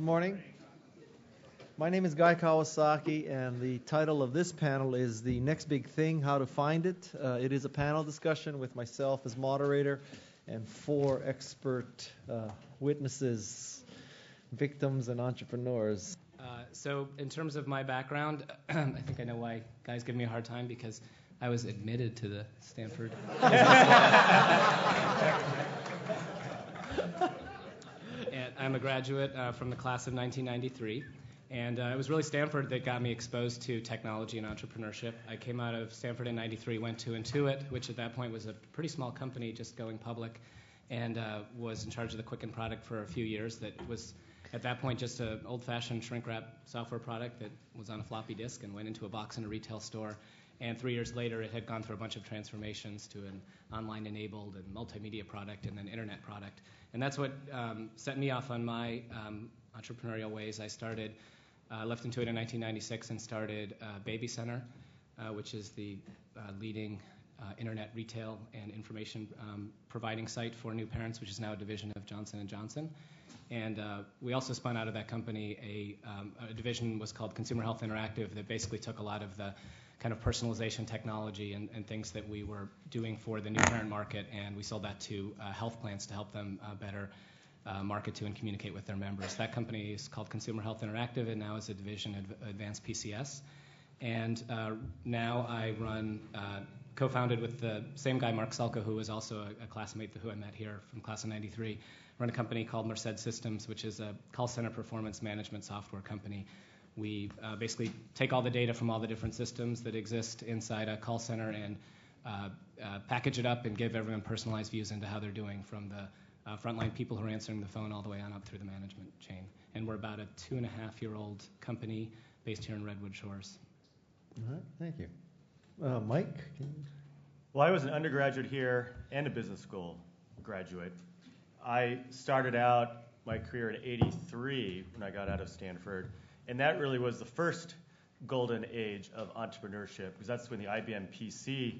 Good morning. My name is Guy Kawasaki, and the title of this panel is The Next Big Thing, How to Find It. It is a panel discussion with myself as moderator and four expert witnesses, victims, and entrepreneurs. So in terms of my background, I think I know why guys give me a hard time, because I was admitted to the Stanford. And I'm a graduate from the class of 1993. And it was really Stanford that got me exposed to technology and entrepreneurship. I came out of Stanford in 93, went to Intuit, which at that point was a pretty small company just going public, and was in charge of the Quicken product for a few years. That was, at that point, just an old-fashioned shrink-wrap software product that was on a floppy disk and went into a box in a retail store. And 3 years later, it had gone through a bunch of transformations to an online-enabled and multimedia product and then internet product. And that's what set me off on my entrepreneurial ways. I left Intuit in 1996 and started Baby Center, which is the leading internet retail and information providing site for new parents, which is now a division of Johnson & Johnson. And we also spun out of that company a division was called Consumer Health Interactive that basically took a lot of the kind of personalization technology and things that we were doing for the new parent market, and we sold that to health plans to help them better market to and communicate with their members. That company is called Consumer Health Interactive, and now is a division of Advanced PCS. And now I run, co-founded with the same guy, Mark Selka, who was also a classmate who I met here from class of 93, run a company called Merced Systems, which is a call center performance management software company. We basically take all the data from all the different systems that exist inside a call center and package it up and give everyone personalized views into how they're doing, from the frontline people who are answering the phone all the way on up through the management chain. And we're about a 2.5-year-old company based here in Redwood Shores. All right, thank you. Mike? Well, I was an undergraduate here and a business school graduate. I started out my career in '83 when I got out of Stanford, and that really was the first golden age of entrepreneurship, because that's when the IBM PC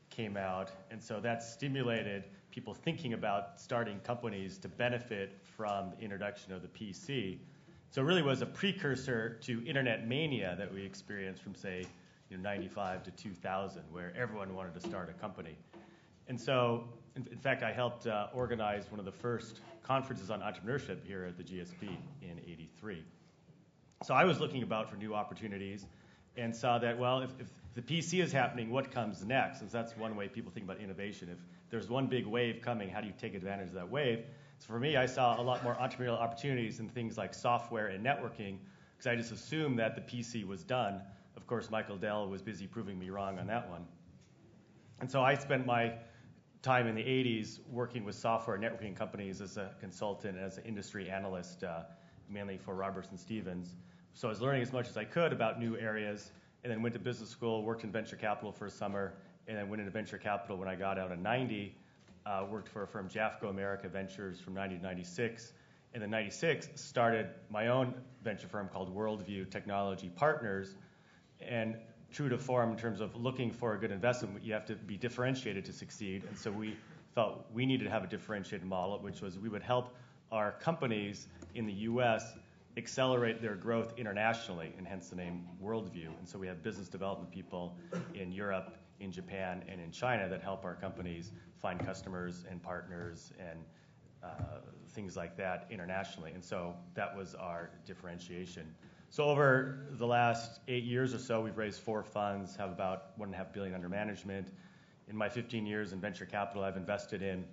came out, and so that stimulated people thinking about starting companies to benefit from the introduction of the PC. So it really was a precursor to internet mania that we experienced from, say, 95 to 2000, where everyone wanted to start a company. And so, in fact, I helped organize one of the first conferences on entrepreneurship here at the GSB in '83. So I was looking about for new opportunities and saw that, well, if the PC is happening, what comes next? Since that's one way people think about innovation. If there's one big wave coming, how do you take advantage of that wave? So for me, I saw a lot more entrepreneurial opportunities in things like software and networking, because I just assumed that the PC was done. Of course, Michael Dell was busy proving me wrong on that one. And so I spent my time in the 80s working with software and networking companies as a consultant, as an industry analyst, mainly for Robertson Stevens. So I was learning as much as I could about new areas, and then went to business school, worked in venture capital for a summer, and then went into venture capital when I got out in '90. Worked for a firm, Jafco America Ventures, from '90 to '96. And in '96, started my own venture firm called Worldview Technology Partners. And true to form in terms of looking for a good investment, you have to be differentiated to succeed. And so we felt we needed to have a differentiated model, which was we would help our companies in the U.S. accelerate their growth internationally, and hence the name Worldview. And so we have business development people in Europe, in Japan, and in China that help our companies find customers and partners and things like that internationally. And so that was our differentiation. So over the last 8 years or so, we've raised 4 funds, have about $1.5 billion under management. In my 15 years in venture capital, I've invested in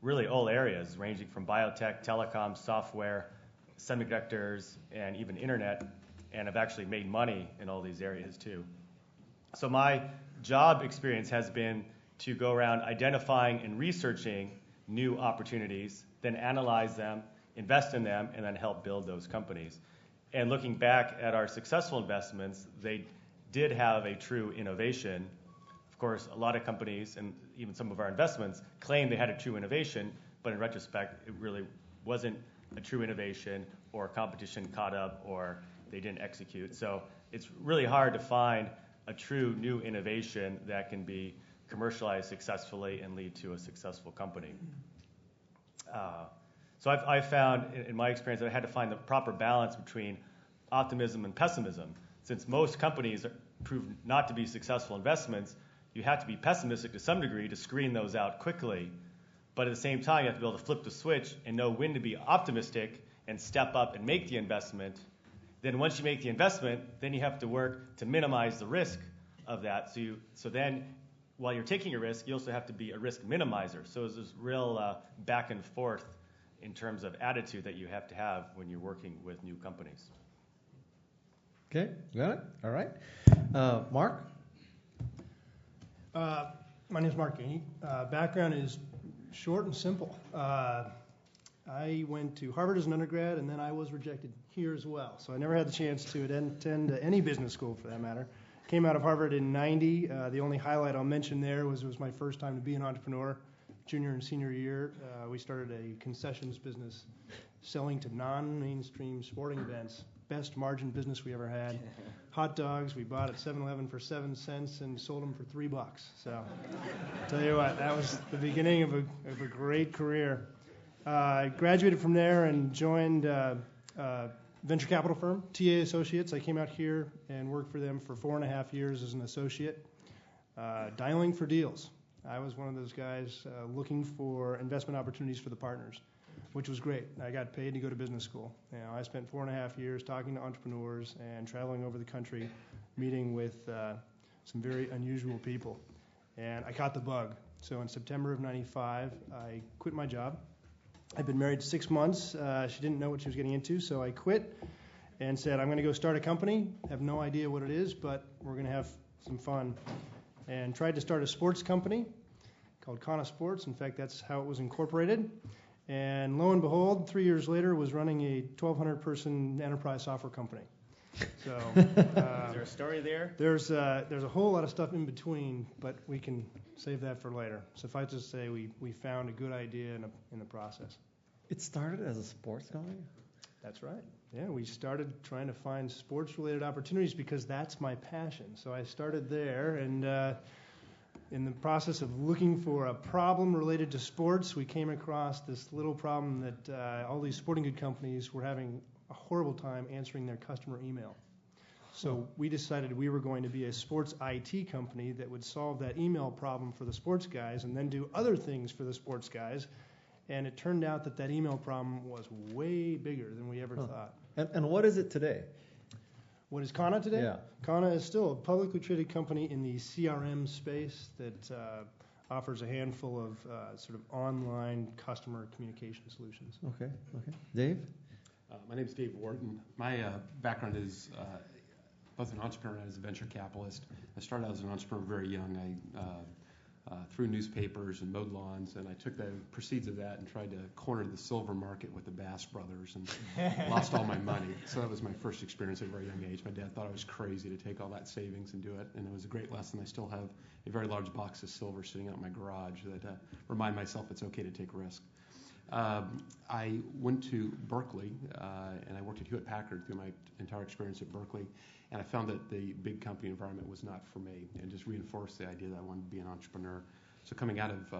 really all areas, ranging from biotech, telecom, software, semiconductors, and even internet, and I've actually made money in all these areas too. So my job experience has been to go around identifying and researching new opportunities, then analyze them, invest in them, and then help build those companies. And looking back at our successful investments, they did have a true innovation. Of course, a lot of companies, and even some of our investments, claim they had a true innovation, but in retrospect, it really wasn't a true innovation, or competition caught up, or they didn't execute. So it's really hard to find a true new innovation that can be commercialized successfully and lead to a successful company. So I found, in my experience, that I had to find the proper balance between optimism and pessimism. Since most companies prove not to be successful investments, you have to be pessimistic to some degree to screen those out quickly. But at the same time, you have to be able to flip the switch and know when to be optimistic and step up and make the investment. Then once you make the investment, then you have to work to minimize the risk of that. So then, while you're taking a risk, you also have to be a risk minimizer. So there's this real back and forth in terms of attitude that you have to have when you're working with new companies. Okay, got it. All right. Mark? My name is Mark Gainey. Background is short and simple. I went to Harvard as an undergrad, and then I was rejected here as well. So I never had the chance to attend any business school, for that matter. Came out of Harvard in '90. The only highlight I'll mention there was it was my first time to be an entrepreneur. Junior and senior year, we started a concessions business selling to non-mainstream sporting events. Best margin business we ever had. Hot dogs we bought at 7-Eleven for 7 cents and sold them for $3. So I'll tell you what, that was the beginning of a great career. I graduated from there and joined a venture capital firm, TA Associates. I came out here and worked for them for 4.5 years as an associate, dialing for deals. I was one of those guys looking for investment opportunities for the partners, which was great. I got paid to go to business school. I spent 4.5 years talking to entrepreneurs and traveling over the country, meeting with some very unusual people. And I caught the bug. So in September of '95, I quit my job. I'd been married 6 months. She didn't know what she was getting into, so I quit and said, I'm going to go start a company. Have no idea what it is, but we're going to have some fun. And tried to start a sports company called Kana Sports. In fact, that's how it was incorporated. And lo and behold, 3 years later, was running a 1,200-person enterprise software company. So, Is there a story there? There's a whole lot of stuff in between, but we can save that for later. Suffice to say, we found a good idea in the process. It started as a sports company? That's right. Yeah, we started trying to find sports-related opportunities because that's my passion. So I started there, and in the process of looking for a problem related to sports, we came across this little problem that all these sporting good companies were having a horrible time answering their customer email. So we decided we were going to be a sports IT company that would solve that email problem for the sports guys and then do other things for the sports guys. And it turned out that email problem was way bigger than we ever thought. And what is it today? What is Kana today? Yeah. Kana is still a publicly traded company in the CRM space that offers a handful of sort of online customer communication solutions. Okay. Dave? My name is Dave Whorton. My background is both an entrepreneur and as a venture capitalist. I started out as an entrepreneur very young. I threw newspapers and mowed lawns, and I took the proceeds of that and tried to corner the silver market with the Bass brothers and lost all my money. So that was my first experience at a very young age. My dad thought I was crazy to take all that savings and do it, and it was a great lesson. I still have a very large box of silver sitting out in my garage that remind myself it's okay to take risk. I went to Berkeley, and I worked at Hewlett-Packard through my entire experience at Berkeley, and I found that the big company environment was not for me, and just reinforced the idea that I wanted to be an entrepreneur. So coming out of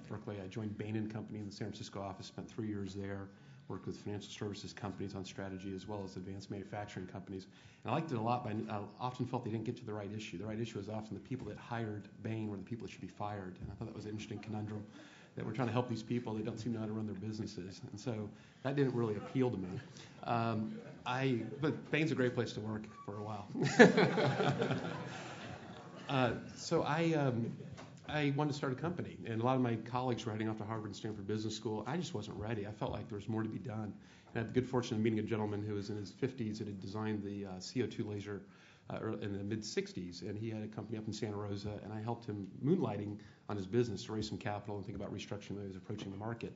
Berkeley, I joined Bain & Company in the San Francisco office, spent 3 years there, worked with financial services companies on strategy as well as advanced manufacturing companies. And I liked it a lot, but I often felt they didn't get to the right issue. The right issue was often the people that hired Bain were the people that should be fired, and I thought that was an interesting conundrum. That we're trying to help these people, they don't seem to know how to run their businesses. And so that didn't really appeal to me. But Bain's a great place to work for a while. So I wanted to start a company. And a lot of my colleagues were heading off to Harvard and Stanford Business School. I just wasn't ready. I felt like there was more to be done. And I had the good fortune of meeting a gentleman who was in his 50s that had designed the CO2 laser in the mid-'60s, and he had a company up in Santa Rosa, and I helped him moonlighting on his business to raise some capital and think about restructuring when he was approaching the market.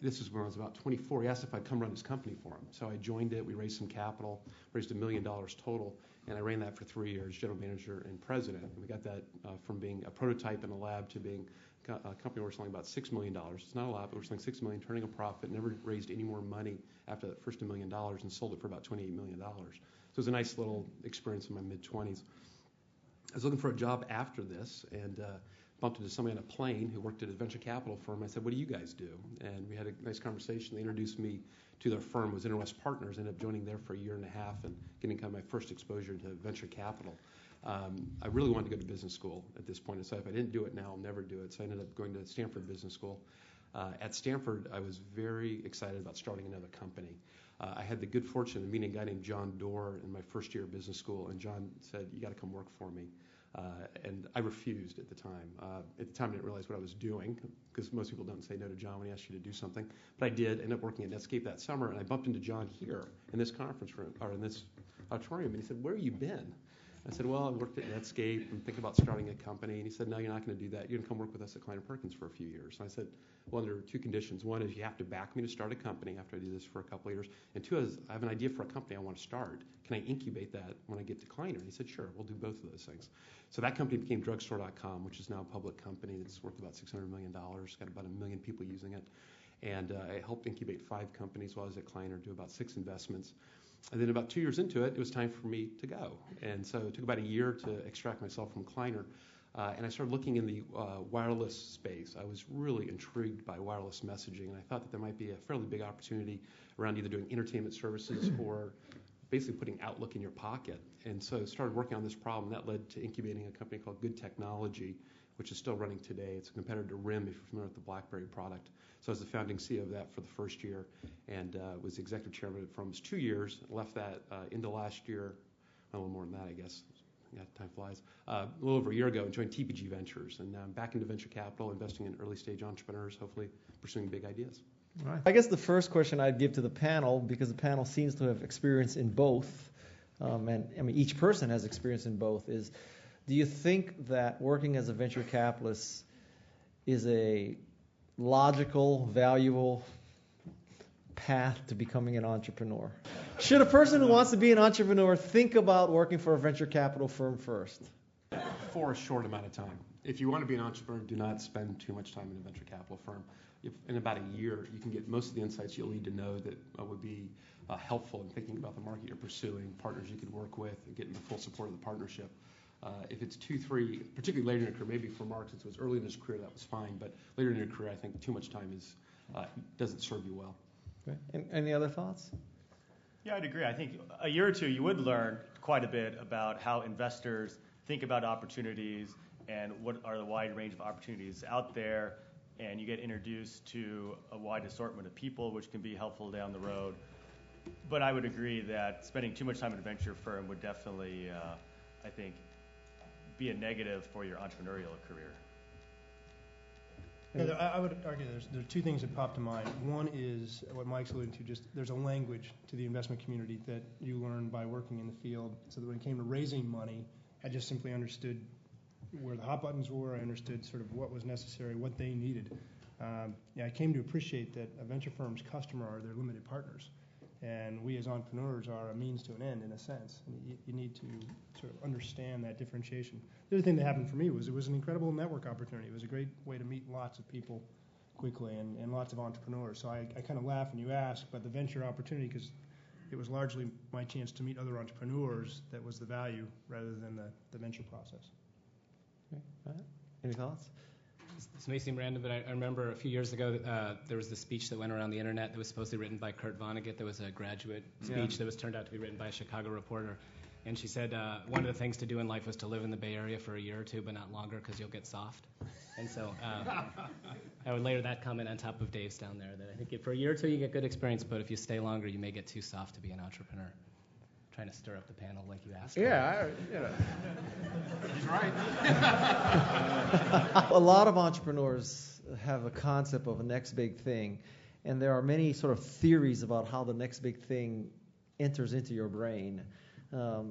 This is when I was about 24. He asked if I'd come run his company for him. So I joined it. We raised some capital, raised $1 million total, and I ran that for 3 years, general manager and president. And we got that from being a prototype in a lab to being a company we're selling about $6 million. It's not a lot, but we're selling $6 million, turning a profit, never raised any more money after that first $1 million, and sold it for about $28 million. So it was a nice little experience in my mid-20s. I was looking for a job after this, and bumped into somebody on a plane who worked at a venture capital firm. I said, what do you guys do? And we had a nice conversation. They introduced me to their firm. It was Interwest Partners. I ended up joining there for a year and a half and getting kind of my first exposure to venture capital. I really wanted to go to business school at this point. So if I didn't do it now, I'll never do it. So I ended up going to Stanford Business School. At Stanford, I was very excited about starting another company. I had the good fortune of meeting a guy named John Doerr in my first year of business school, and John said, you got to come work for me. And I refused at the time. At the time, I didn't realize what I was doing, because most people don't say no to John when he asks you to do something. But I did end up working at Netscape that summer, and I bumped into John here in this conference room, or in this auditorium, and he said, where have you been? I said, well, I worked at Netscape and thinking about starting a company. And he said, no, you're not going to do that. You're going to come work with us at Kleiner Perkins for a few years. And I said, well, there are two conditions. One is you have to back me to start a company after I do this for a couple of years. And two is I have an idea for a company I want to start. Can I incubate that when I get to Kleiner? And he said, sure, we'll do both of those things. So that company became Drugstore.com, which is now a public company that's worth about $600 million, got about 1 million people using it. And I helped incubate 5 companies while I was at Kleiner, do about 6 investments. And then about 2 years into it, it was time for me to go. And so it took about a year to extract myself from Kleiner. And I started looking in the wireless space. I was really intrigued by wireless messaging, and I thought that there might be a fairly big opportunity around either doing entertainment services or basically putting Outlook in your pocket. And so I started working on this problem. That led to incubating a company called Good Technology, which is still running today. It's a competitor to RIM, if you're familiar with the BlackBerry product. So I was the founding CEO of that for the first year, and was the executive chairman for almost 2 years. Left that into last year, a little more than that, I guess. Yeah, time flies. A little over a year ago, and joined TPG Ventures, and now I'm back into venture capital, investing in early stage entrepreneurs, hopefully pursuing big ideas. All right. I guess the first question I'd give to the panel, because the panel seems to have experience in both, and I mean each person has experience in both, is do you think that working as a venture capitalist is a logical, valuable path to becoming an entrepreneur? Should a person who wants to be an entrepreneur think about working for a venture capital firm first? For a short amount of time. If you want to be an entrepreneur, do not spend too much time in a venture capital firm. If in about a year, you can get most of the insights you'll need to know that would be helpful in thinking about the market you're pursuing, partners you could work with, and getting the full support of the partnership. If it's 2, 3, particularly later in your career, maybe for Mark, since it was early in his career, that was fine. But later in your career, I think too much time doesn't serve you well. Okay. Any other thoughts? Yeah, I'd agree. I think a year or two, you would learn quite a bit about how investors think about opportunities and what are the wide range of opportunities out there. And you get introduced to a wide assortment of people, which can be helpful down the road. But I would agree that spending too much time in a venture firm would definitely, I think, be a negative for your entrepreneurial career. Yeah, I would argue there are 2 things that pop to mind. One is what Mike's alluding to, just there's a language to the investment community that you learn by working in the field, so that when it came to raising money, I just simply understood where the hot buttons were. I understood sort of what was necessary, what they needed. I came to appreciate that a venture firm's customer are their limited partners, and we as entrepreneurs are a means to an end in a sense. And you need to sort of understand that differentiation. The other thing that happened for me was it was an incredible network opportunity. It was a great way to meet lots of people quickly and lots of entrepreneurs. So I kind of laugh when you ask, but the venture opportunity, because it was largely my chance to meet other entrepreneurs, that was the value rather than the venture process. Okay. Any thoughts? This may seem random, but I remember a few years ago there was this speech that went around the internet that was supposedly written by Kurt Vonnegut. There was a graduate speech that was turned out to be written by a Chicago reporter. And she said one of the things to do in life was to live in the Bay Area for a year or two, but not longer, because you'll get soft. And so I would layer that comment on top of Dave's down there, that I think for a year or two you get good experience, but if you stay longer, you may get too soft to be an entrepreneur. Trying to stir up the panel like you asked. Yeah, He's right. A lot of entrepreneurs have a concept of a next big thing, and there are many sort of theories about how the next big thing enters into your brain.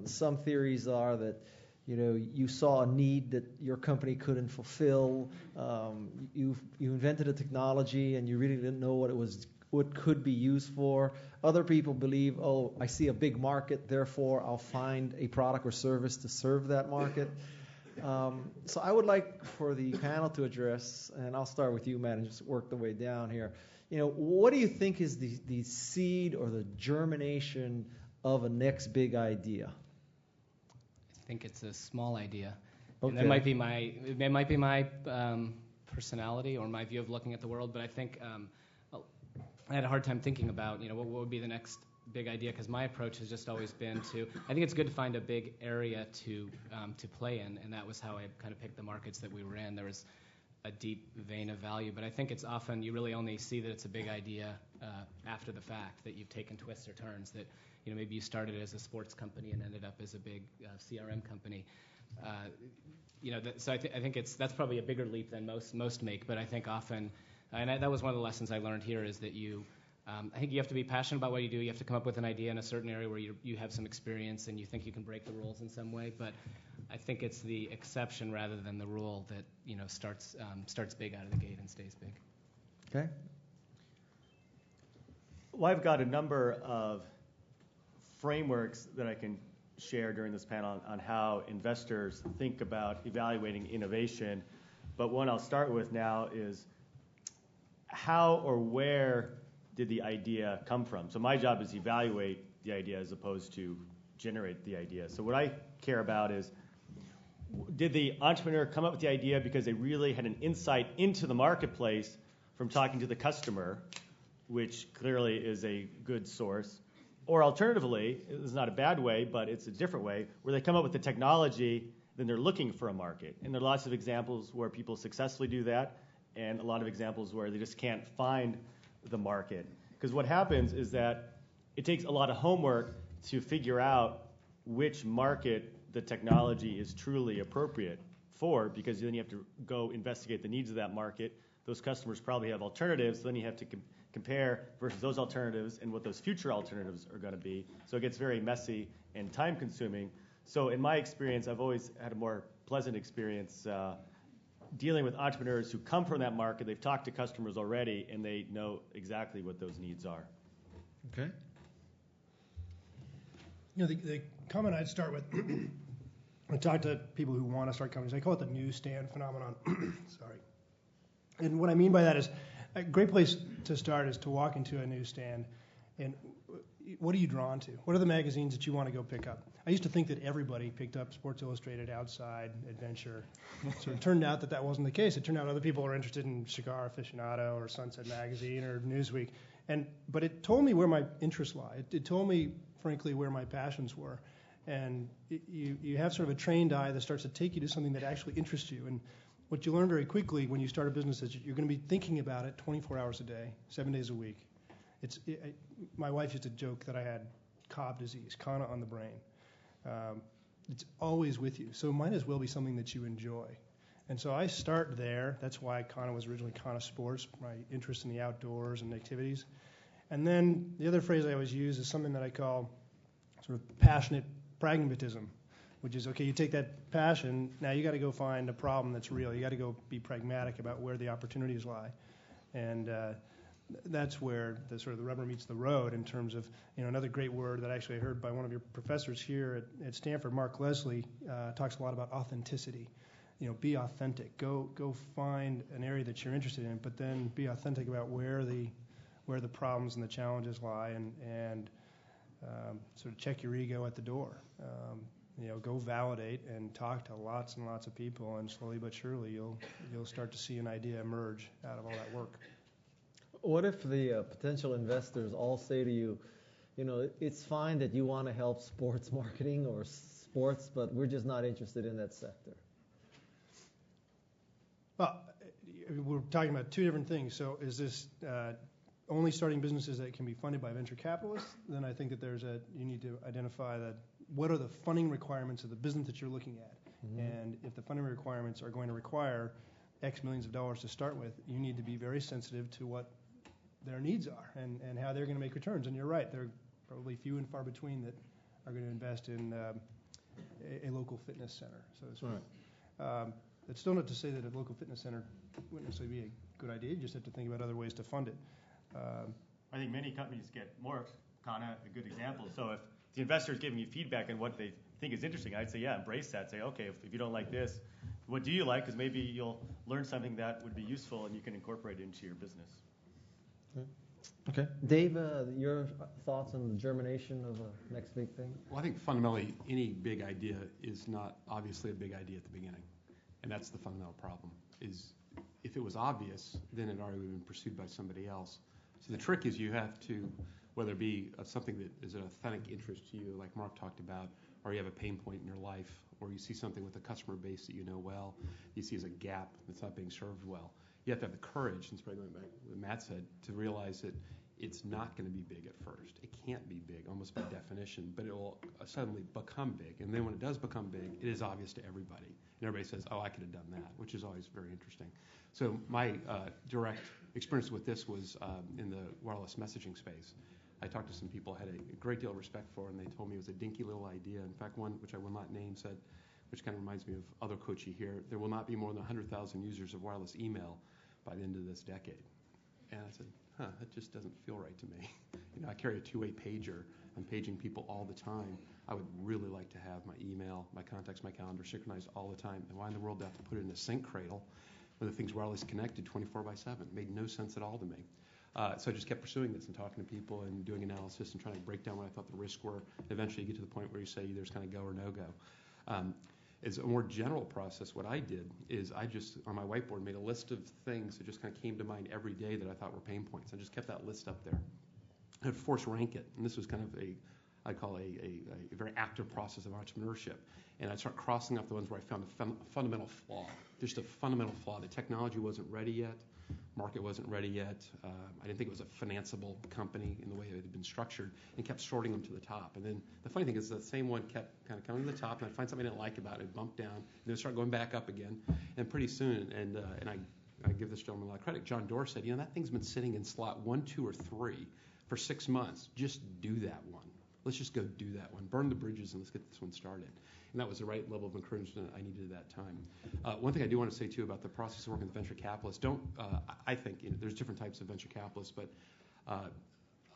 Some theories are that you saw a need that your company couldn't fulfill. You invented a technology and you really didn't know what could be used for. Other people believe, I see a big market, therefore I'll find a product or service to serve that market. So I would like for the panel to address, and I'll start with you, Matt, and just work the way down here. What do you think is the seed or the germination of a next big idea? I think it's a small idea. And that might be my personality or my view of looking at the world, but I think I had a hard time thinking about, what would be the next big idea, because my approach has just always been I think it's good to find a big area to play in, and that was how I kind of picked the markets that we were in. There was a deep vein of value, but I think it's often you really only see that it's a big idea after the fact, that you've taken twists or turns, that maybe you started as a sports company and ended up as a big CRM company. So I think that's probably a bigger leap than most make, but I think often, and that was one of the lessons I learned here, is that I think you have to be passionate about what you do. You have to come up with an idea in a certain area where you have some experience and you think you can break the rules in some way. But I think it's the exception rather than the rule that starts big out of the gate and stays big. Okay. Well, I've got a number of frameworks that I can share during this panel on how investors think about evaluating innovation. But one I'll start with now is how or where did the idea come from? So my job is to evaluate the idea as opposed to generate the idea. So what I care about is, did the entrepreneur come up with the idea because they really had an insight into the marketplace from talking to the customer, which clearly is a good source? Or alternatively, it's not a bad way, but it's a different way, where they come up with the technology, then they're looking for a market. And there are lots of examples where people successfully do that, and a lot of examples where they just can't find the market. Because what happens is that it takes a lot of homework to figure out which market the technology is truly appropriate for, because then you have to go investigate the needs of that market. Those customers probably have alternatives, so then you have to compare versus those alternatives and what those future alternatives are going to be. So it gets very messy and time-consuming. So in my experience, I've always had a more pleasant experience dealing with entrepreneurs who come from that market. They've talked to customers already, and they know exactly what those needs are. Okay. The comment I'd start with, I talk to people who want to start companies. I call it the newsstand phenomenon. Sorry. And what I mean by that is, a great place to start is to walk into a newsstand, and what are you drawn to? What are the magazines that you want to go pick up? I used to think that everybody picked up Sports Illustrated, Outside, Adventure. So it turned out that wasn't the case. It turned out other people were interested in Cigar Aficionado or Sunset Magazine or Newsweek. But it told me where my interests lie. It told me, frankly, where my passions were. And you have sort of a trained eye that starts to take you to something that actually interests you. And what you learn very quickly when you start a business is you're going to be thinking about it 24 hours a day, 7 days a week. My wife used to joke that I had Cobb disease, Kana on the brain. It's always with you, so it might as well be something that you enjoy. And so I start there. That's why Kana was originally Kana Sports, my interest in the outdoors and activities. And then the other phrase I always use is something that I call sort of passionate pragmatism, which is, okay, you take that passion, now you got to go find a problem that's real. You got to go be pragmatic about where the opportunities lie. And that's where the rubber meets the road in terms of, another great word that actually I heard by one of your professors here at Stanford, Mark Leslie, talks a lot about authenticity. Be authentic. Go find an area that you're interested in, but then be authentic about where the problems and the challenges lie, and sort of check your ego at the door. Go validate and talk to lots and lots of people, and slowly but surely you'll start to see an idea emerge out of all that work. What if the potential investors all say to you, it's fine that you want to help sports marketing or sports, but we're just not interested in that sector? Well, we're talking about two different things. So is this only starting businesses that can be funded by venture capitalists? Then I think that you need to identify what are the funding requirements of the business that you're looking at. Mm-hmm. And if the funding requirements are going to require X millions of dollars to start with, you need to be very sensitive to what their needs are and how they're going to make returns. And you're right, there are probably few and far between that are going to invest in a local fitness center, so to speak. Right. It's still not to say that a local fitness center wouldn't necessarily be a good idea. You just have to think about other ways to fund it. I think many companies get more. Kana, a good example. So if the investor is giving you feedback on what they think is interesting, I'd say, yeah, embrace that. Say, okay, if you don't like this, what do you like? Because maybe you'll learn something that would be useful and you can incorporate it into your business. Okay. Dave, your thoughts on the germination of a next big thing? Well, I think fundamentally any big idea is not obviously a big idea at the beginning. And that's the fundamental problem, is if it was obvious, then it already would have been pursued by somebody else. So the trick is you have to, whether it be something that is an authentic interest to you, like Mark talked about, or you have a pain point in your life, or you see something with a customer base that you know well, you see as a gap that's not being served well. You have to have the courage, and going back to what Matt said, to realize that it's not going to be big at first. It can't be big, almost by definition, but it will suddenly become big. And then when it does become big, it is obvious to everybody. And everybody says, oh, I could have done that, which is always very interesting. So my direct experience with this was in the wireless messaging space. I talked to some people I had a great deal of respect for, and they told me it was a dinky little idea. In fact, one, which I will not name, said, which kind of reminds me of other coaching here, there will not be more than 100,000 users of wireless email by the end of this decade. And I said, that just doesn't feel right to me. I carry a two-way pager. I'm paging people all the time. I would really like to have my email, my contacts, my calendar synchronized all the time. And why in the world do I have to put it in a sync cradle when the thing's wireless connected 24/7? It made no sense at all to me. So I just kept pursuing this and talking to people and doing analysis and trying to break down what I thought the risks were. Eventually you get to the point where you say either it's kind of go or no go. As a more general process, what I did is I just, on my whiteboard, made a list of things that just kind of came to mind every day that I thought were pain points. I just kept that list up there. I'd force rank it, and this was kind of I'd call a very active process of entrepreneurship. And I'd start crossing off the ones where I found a fundamental flaw, just a fundamental flaw. The technology wasn't ready yet. Market wasn't ready yet. I didn't think it was a financeable company in the way it had been structured, and kept sorting them to the top. And then the funny thing is the same one kept kind of coming to the top, and I'd find something I didn't like about it, it'd bump down, and then it'd start going back up again. And pretty soon, and I give this gentleman a lot of credit, John Doerr said, that thing's been sitting in slot 1, 2, or 3 for 6 months. Just do that one. Let's just go do that one. Burn the bridges and let's get this one started. And that was the right level of encouragement I needed at that time. One thing I do want to say, too, about the process of working with venture capitalists, I think there's different types of venture capitalists, but a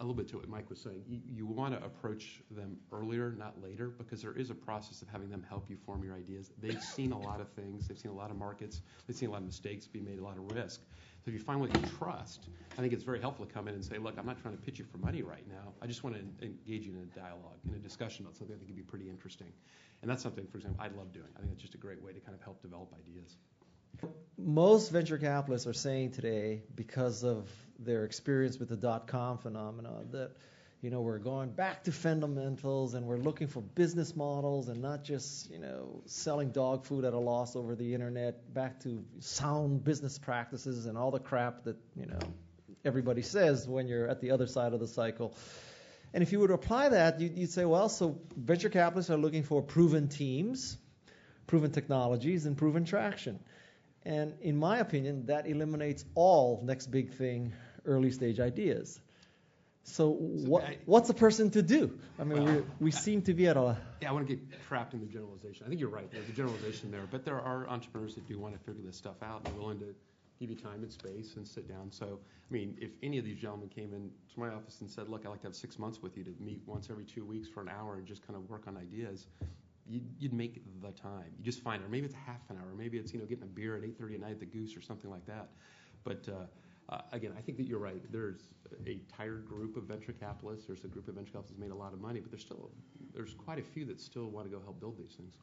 little bit to what Mike was saying. You want to approach them earlier, not later, because there is a process of having them help you form your ideas. They've seen a lot of things. They've seen a lot of markets. They've seen a lot of mistakes be made, a lot of risk. So if you find what you trust, I think it's very helpful to come in and say, look, I'm not trying to pitch you for money right now. I just want to engage you in a dialogue, in a discussion about something I think could be pretty interesting. And that's something, for example, I love doing. I think it's just a great way to kind of help develop ideas. Most venture capitalists are saying today, because of their experience with the dot-com phenomenon, that we're going back to fundamentals and we're looking for business models and not just selling dog food at a loss over the internet. Back to sound business practices and all the crap that everybody says when you're at the other side of the cycle. And if you were to apply that, you'd say, well, so venture capitalists are looking for proven teams, proven technologies, and proven traction. And in my opinion, that eliminates all next big thing, early stage ideas. So what's a person to do? I mean, we seem to be at a... Yeah, I want to get trapped in the generalization. I think you're right. There's a generalization there. But there are entrepreneurs that do want to figure this stuff out. They're willing to give you time and space and sit down. So, I mean, if any of these gentlemen came in to my office and said, look, I'd like to have 6 months with you to meet once every 2 weeks for an hour and just kind of work on ideas, you'd make the time. You just find it. Or maybe it's half an hour. Maybe it's getting a beer at 8:30 at night at the Goose or something like that. But again, I think that you're right. There's a tired group of venture capitalists. There's a group of venture capitalists that made a lot of money, but there's quite a few that still want to go help build these things.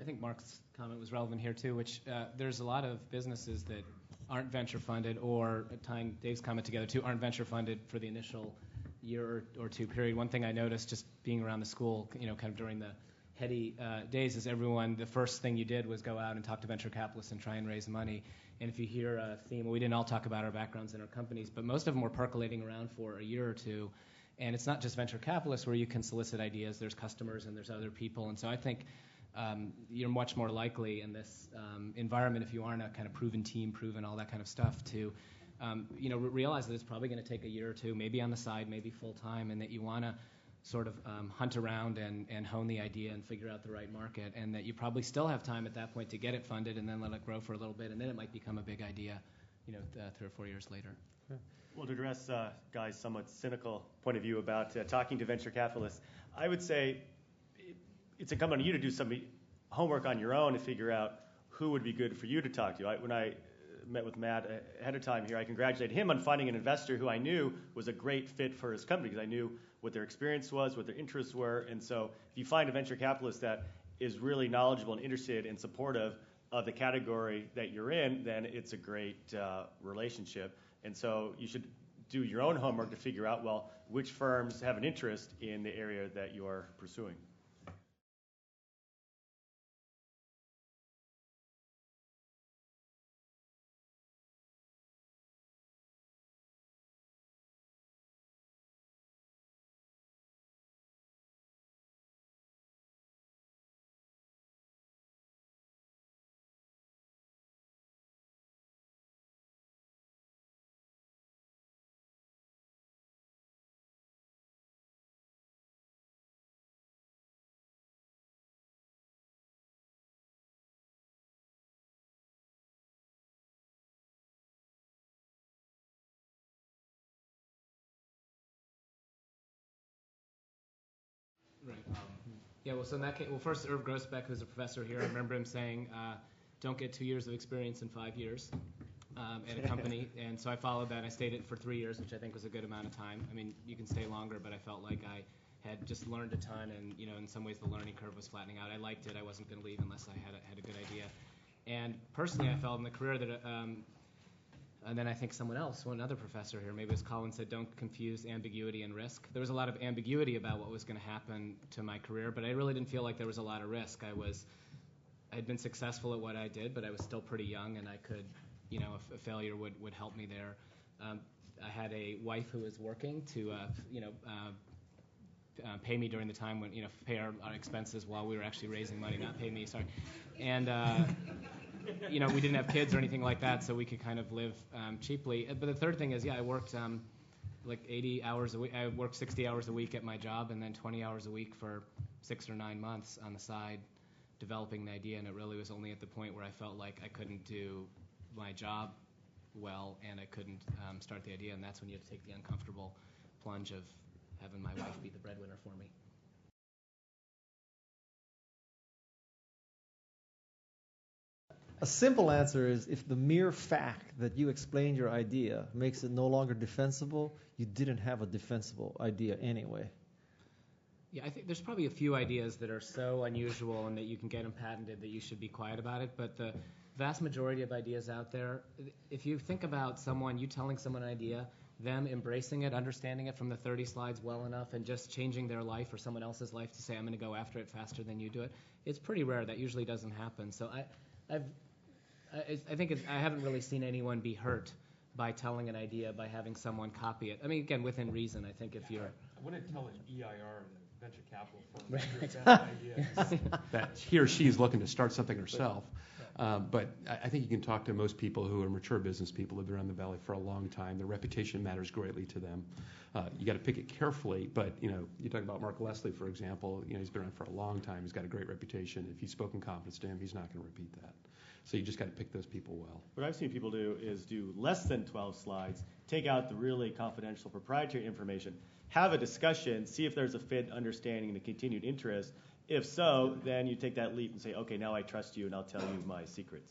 I think Mark's comment was relevant here too, which there's a lot of businesses that aren't venture funded, or tying Dave's comment together too, aren't venture funded for the initial year or two period. One thing I noticed just being around the school, kind of during the heady days, is the first thing you did was go out and talk to venture capitalists and try and raise money. And if you hear a theme, we didn't all talk about our backgrounds in our companies, but most of them were percolating around for a year or two. And it's not just venture capitalists where you can solicit ideas. There's customers and there's other people. And so I think you're much more likely in this environment, if you aren't a kind of proven team, proven all that kind of stuff, to realize that it's probably going to take a year or two, maybe on the side, maybe full time, and that you want to sort of hunt around and hone the idea and figure out the right market, and that you probably still have time at that point to get it funded and then let it grow for a little bit, and then it might become a big idea 3 or 4 years later. Well, to address Guy's somewhat cynical point of view about talking to venture capitalists, I would say it's incumbent on you to do some homework on your own to figure out who would be good for you to talk to. When I met with Matt ahead of time here, I congratulated him on finding an investor who I knew was a great fit for his company because I knew what their experience was, what their interests were. And so if you find a venture capitalist that is really knowledgeable and interested and supportive of the category that you're in, then it's a great relationship. And so you should do your own homework to figure out, well, which firms have an interest in the area that you are pursuing. Right. Yeah, well, so in that case, well, first, Irv Grossbeck, who's a professor here, I remember him saying, don't get 2 years of experience in 5 years at a company. And so I followed that. I stayed it for 3 years, which I think was a good amount of time. I mean, you can stay longer, but I felt like I had just learned a ton, and, you know, in some ways the learning curve was flattening out. I liked it. I wasn't going to leave unless I had a good idea. And personally, I felt in the career that and then I think someone else, one other professor here, maybe it was Colin, said don't confuse ambiguity and risk. There was a lot of ambiguity about what was going to happen to my career, but I really didn't feel like there was a lot of risk. I had been successful at what I did, but I was still pretty young, and I could, you know, a failure would help me there. I had a wife who was working to, pay me during the time when, you know, pay our expenses while we were actually raising money, not pay me, sorry. And you know, we didn't have kids or anything like that, so we could kind of live cheaply. But the third thing is, yeah, I worked like 80 hours a week. I worked 60 hours a week at my job, and then 20 hours a week for 6 or 9 months on the side, developing the idea. And it really was only at the point where I felt like I couldn't do my job well, and I couldn't start the idea. And that's when you have to take the uncomfortable plunge of having my wife be the breadwinner for me. A simple answer is if the mere fact that you explained your idea makes it no longer defensible, you didn't have a defensible idea anyway. Yeah, I think there's probably a few ideas that are so unusual and that you can get them patented that you should be quiet about it. But the vast majority of ideas out there, if you think about you telling someone an idea, them embracing it, understanding it from the 30 slides well enough, and just changing their life or someone else's life to say, I'm going to go after it faster than you do it, it's pretty rare. That usually doesn't happen. So I think I haven't really seen anyone be hurt by telling an idea, by having someone copy it. I mean, again, within reason. I think if you're... I wouldn't tell an EIR, the venture capital firm, Right. that idea that he or she is looking to start something herself. But I think you can talk to most people who are mature business people who've been around the valley for a long time. Their reputation matters greatly to them. You got to pick it carefully, but you know, you talk about Mark Leslie, for example. You know, he's been around for a long time. He's got a great reputation. If you spoke in confidence to him, he's not going to repeat that. So you just got to pick those people well. What I've seen people do is do less than 12 slides, take out the really confidential proprietary information, have a discussion, see if there's a fit, understanding, and a continued interest. If so, then you take that leap and say, okay, now I trust you and I'll tell you my secrets.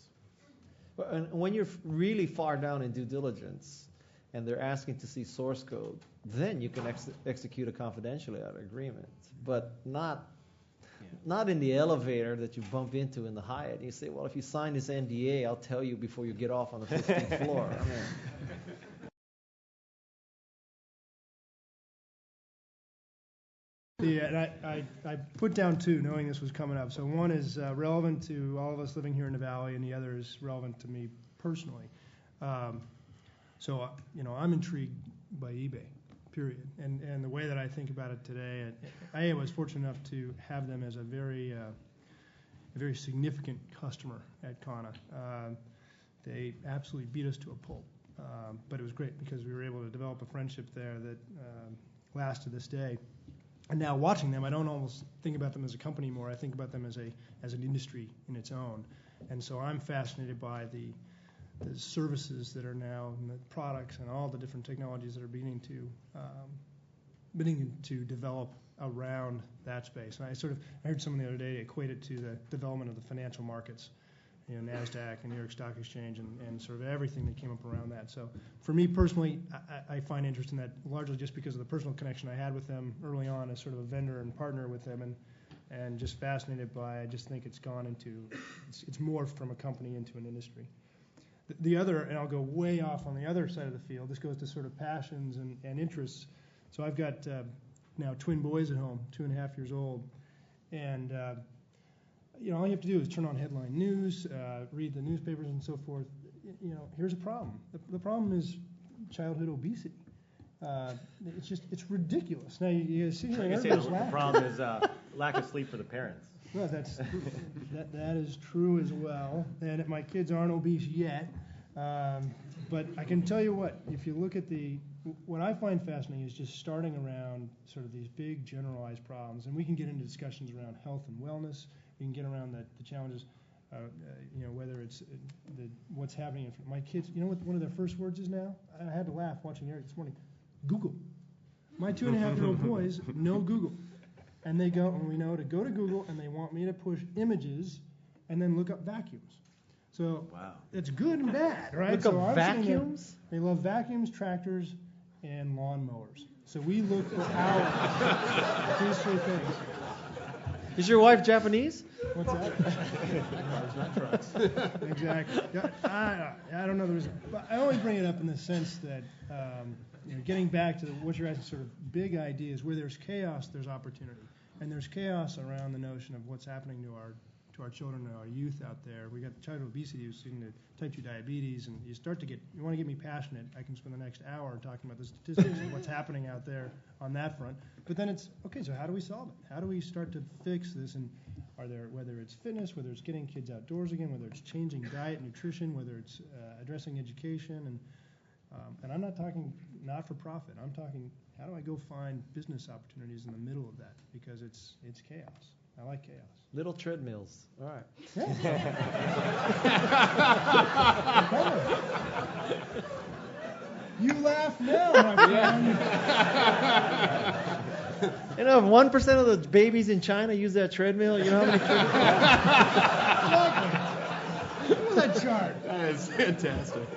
And when you're really far down in due diligence and they're asking to see source code, then you can execute a confidentiality agreement, but not in the elevator that you bump into in the Hyatt. You say, well, if you sign this NDA, I'll tell you before you get off on the 15th floor. I mean, Yeah, and I put down two, knowing this was coming up. So one is relevant to all of us living here in the Valley, and the other is relevant to me personally. So, you know, I'm intrigued by eBay, period. And the way that I think about it today, I was fortunate enough to have them as a very significant customer at Kana. They absolutely beat us to a pulp, but it was great because we were able to develop a friendship there that lasts to this day. And now watching them, I don't almost think about them as a company anymore. I think about them as an industry in its own. And so I'm fascinated by the services that are now, and the products and all the different technologies that are beginning to develop around that space. And I heard someone the other day equate it to the development of the financial markets. NASDAQ and New York Stock Exchange and sort of everything that came up around that. So for me personally, I find interest in that largely just because of the personal connection I had with them early on as sort of a vendor and partner with them, and just fascinated by, I just think it's gone into, it's morphed from a company into an industry. The other, and I'll go way off on the other side of the field, this goes to sort of passions and interests. So I've got now twin boys at home, 2.5 years old, and all you have to do is turn on headline news, read the newspapers and so forth. Here's a problem. The problem is childhood obesity. It's ridiculous. Now you see here, everybody's laughing. The problem is lack of sleep for the parents. Well, that is true as well. And my kids aren't obese yet, but I can tell you what. If you look at what I find fascinating is just starting around sort of these big generalized problems, and we can get into discussions around health and wellness. We can get around the challenges, whether it's what's happening. My kids, you know what one of their first words is now? I had to laugh watching Eric this morning. Google. My 2.5-year-old boys know Google. And they go, and we know to go to Google, and they want me to push images and then look up vacuums. So it's good and bad, right? Look up vacuums? They love vacuums, tractors, and lawn mowers. So we look for hours. These three things. Is your wife Japanese? What's that? Cars, not trucks. Exactly. I don't know. But I only bring it up in the sense that getting back to what you're asking, sort of big ideas, where there's chaos, there's opportunity. And there's chaos around the notion of what's happening to our children and our youth out there. We got childhood obesity, who's seeing the type 2 diabetes, and you want to get me passionate, I can spend the next hour talking about the statistics and what's happening out there on that front. But then it's, okay, so how do we solve it? How do we start to fix this? And whether it's fitness, whether it's getting kids outdoors again, whether it's changing diet, nutrition, whether it's addressing education, and I'm not talking not-for-profit. I'm talking, how do I go find business opportunities in the middle of that? Because it's chaos. I like chaos. Little treadmills. All right. Yeah. You laugh now, my friend. If 1% of the babies in China use that treadmill, you know how many treadmills? Look at that chart. That is fantastic.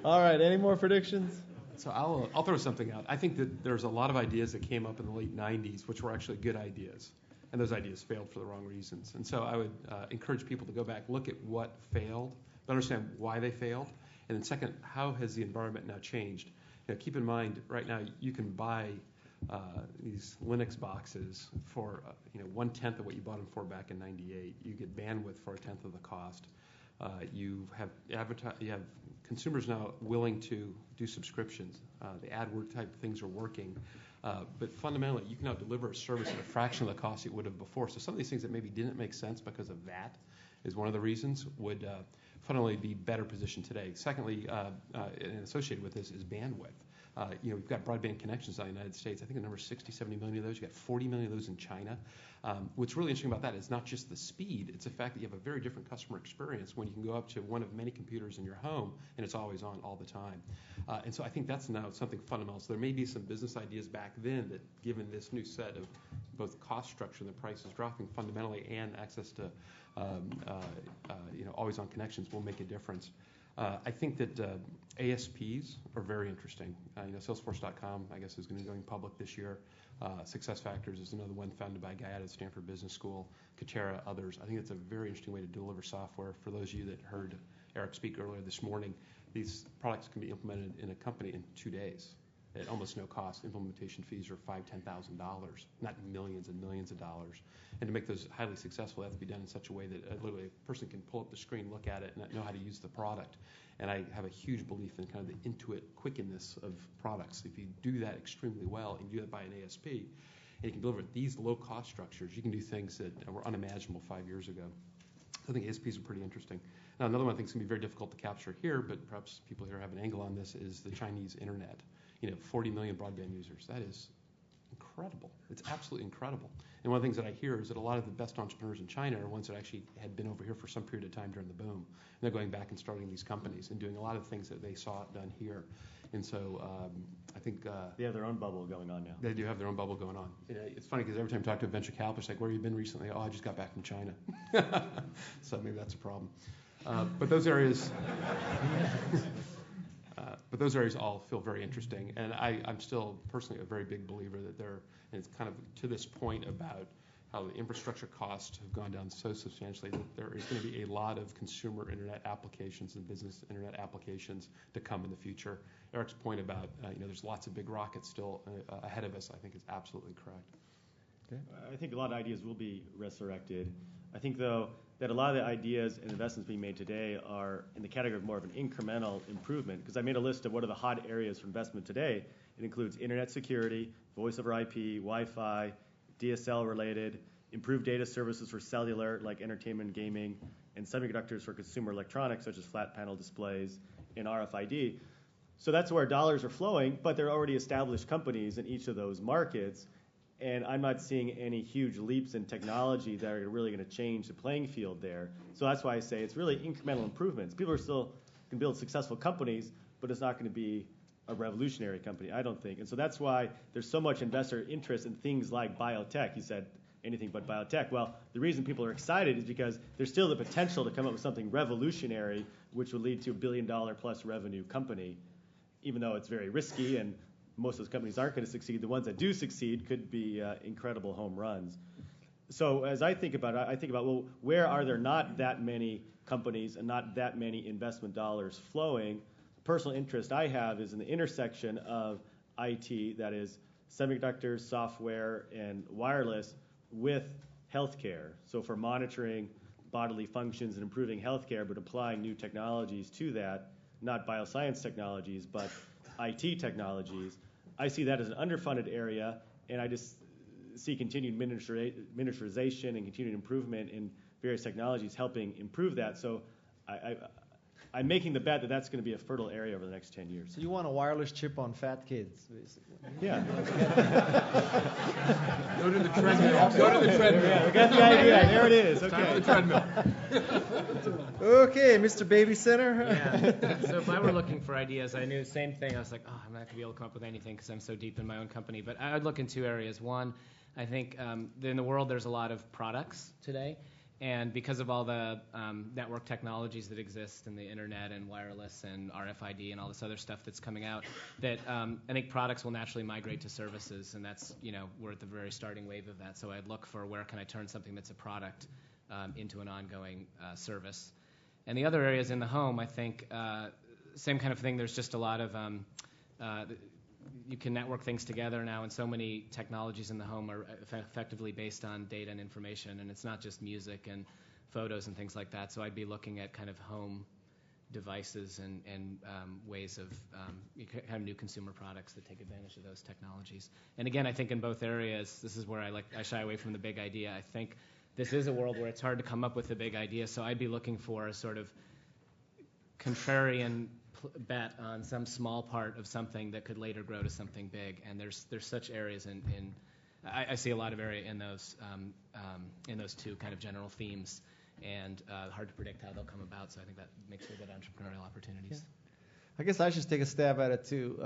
All right, any more predictions? So I'll throw something out. I think that there's a lot of ideas that came up in the late 90s, which were actually good ideas, and those ideas failed for the wrong reasons. And so I would encourage people to go back, look at what failed, understand why they failed, and then second, how has the environment now changed? Keep in mind, right now you can buy these Linux boxes for 1/10 of what you bought them for back in '98. You get bandwidth for 1/10 of the cost. You have consumers now willing to do subscriptions. The AdWord type things are working. But fundamentally, you can now deliver a service at a fraction of the cost it would have before. So some of these things that maybe didn't make sense because of that is one of the reasons would fundamentally be better positioned today. Secondly, and associated with this is bandwidth. We've got broadband connections in the United States. I think the number is 60, 70 million of those. You've got 40 million of those in China. What's really interesting about that is not just the speed. It's the fact that you have a very different customer experience when you can go up to one of many computers in your home and it's always on all the time. And so I think that's now something fundamental. So there may be some business ideas back then that, given this new set of both cost structure and the prices dropping fundamentally and access to always-on connections will make a difference. I think that ASPs are very interesting. Salesforce.com, I guess, is going to be going public this year. SuccessFactors is another one founded by a guy out of Stanford Business School. Katera, others. I think it's a very interesting way to deliver software. For those of you that heard Eric speak earlier this morning, these products can be implemented in a company in 2 days at almost no cost. Implementation fees are $5,000, $10,000, not millions and millions of dollars. And to make those highly successful, they have to be done in such a way that literally a person can pull up the screen, look at it, and know how to use the product. And I have a huge belief in kind of the intuit quickness of products. If you do that extremely well and you do that by an ASP, and you can deliver these low-cost structures, you can do things that were unimaginable 5 years ago. So I think ASPs are pretty interesting. Now, another one I think is going to be very difficult to capture here, but perhaps people here have an angle on this, is the Chinese internet. 40 million broadband users. That is incredible. It's absolutely incredible. And one of the things that I hear is that a lot of the best entrepreneurs in China are ones that actually had been over here for some period of time during the boom. And they're going back and starting these companies and doing a lot of things that they saw done here. And so I think they have their own bubble going on now. They do have their own bubble going on. It's funny because every time I talk to a venture capitalist, like, where have you been recently? Oh, I just got back from China. So maybe that's a problem. But those areas all feel very interesting. And I'm still personally a very big believer that and it's kind of to this point about how the infrastructure costs have gone down so substantially that there is going to be a lot of consumer internet applications and business internet applications to come in the future. Eric's point about there's lots of big rockets still ahead of us, I think, is absolutely correct. Okay. I think a lot of ideas will be resurrected. I think, though, that a lot of the ideas and investments being made today are in the category of more of an incremental improvement, because I made a list of what are the hot areas for investment today. It includes internet security, voice over IP, Wi-Fi, DSL related, improved data services for cellular like entertainment, gaming, and semiconductors for consumer electronics such as flat panel displays and RFID. So that's where dollars are flowing, but there are already established companies in each of those markets, and I'm not seeing any huge leaps in technology that are really going to change the playing field there. So that's why I say it's really incremental improvements. People are still can build successful companies, but it's not going to be a revolutionary company, I don't think. And so that's why there's so much investor interest in things like biotech. You said anything but biotech. Well, the reason people are excited is because there's still the potential to come up with something revolutionary, which would lead to a $1 billion plus revenue company, even though it's very risky and most of those companies aren't going to succeed. The ones that do succeed could be incredible home runs. So as I think about it, well, where are there not that many companies and not that many investment dollars flowing? Personal interest I have is in the intersection of IT, that is semiconductors, software, and wireless, with healthcare. So for monitoring bodily functions and improving healthcare, but applying new technologies to that, not bioscience technologies, but IT technologies. I see that as an underfunded area, and I just see continued miniaturization and continued improvement in various technologies helping improve that. So I'm making the bet that that's going to be a fertile area over the next 10 years. So you want a wireless chip on fat kids, basically. Yeah. Go to the treadmill. Go to the treadmill. Yeah, we got the idea. There it is. Okay. Time for the treadmill. Okay, Mr. Baby Center. Yeah. So if I were looking for ideas, I knew the same thing. I was like, I'm not going to be able to come up with anything because I'm so deep in my own company. But I would look in two areas. One, I think in the world there's a lot of products today. And because of all the network technologies that exist in the internet and wireless and RFID and all this other stuff that's coming out, that I think products will naturally migrate to services, and that's, we're at the very starting wave of that. So I'd look for where can I turn something that's a product into an ongoing service. And the other areas in the home, I think, same kind of thing. There's just a lot of you can network things together now, and so many technologies in the home are effectively based on data and information, and it's not just music and photos and things like that. So I'd be looking at kind of home devices and ways of kind of new consumer products that take advantage of those technologies. And again, I think in both areas, this is where I shy away from the big idea. I think this is a world where it's hard to come up with a big idea, so I'd be looking for a sort of contrarian bet on some small part of something that could later grow to something big, and there's such areas I see a lot of area in those two kind of general themes, and hard to predict how they'll come about. So I think that makes for good entrepreneurial opportunities. Yeah. I guess I should take a stab at it too.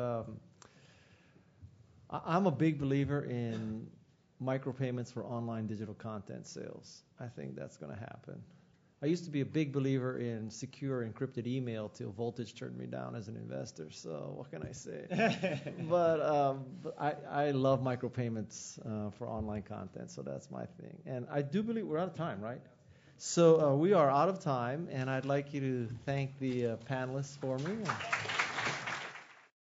I'm a big believer in micropayments for online digital content sales. I think that's going to happen. I used to be a big believer in secure encrypted email till Voltage turned me down as an investor. So what can I say? but I love micropayments for online content. So that's my thing. And I do believe we're out of time, right? So we are out of time, and I'd like you to thank the panelists for me.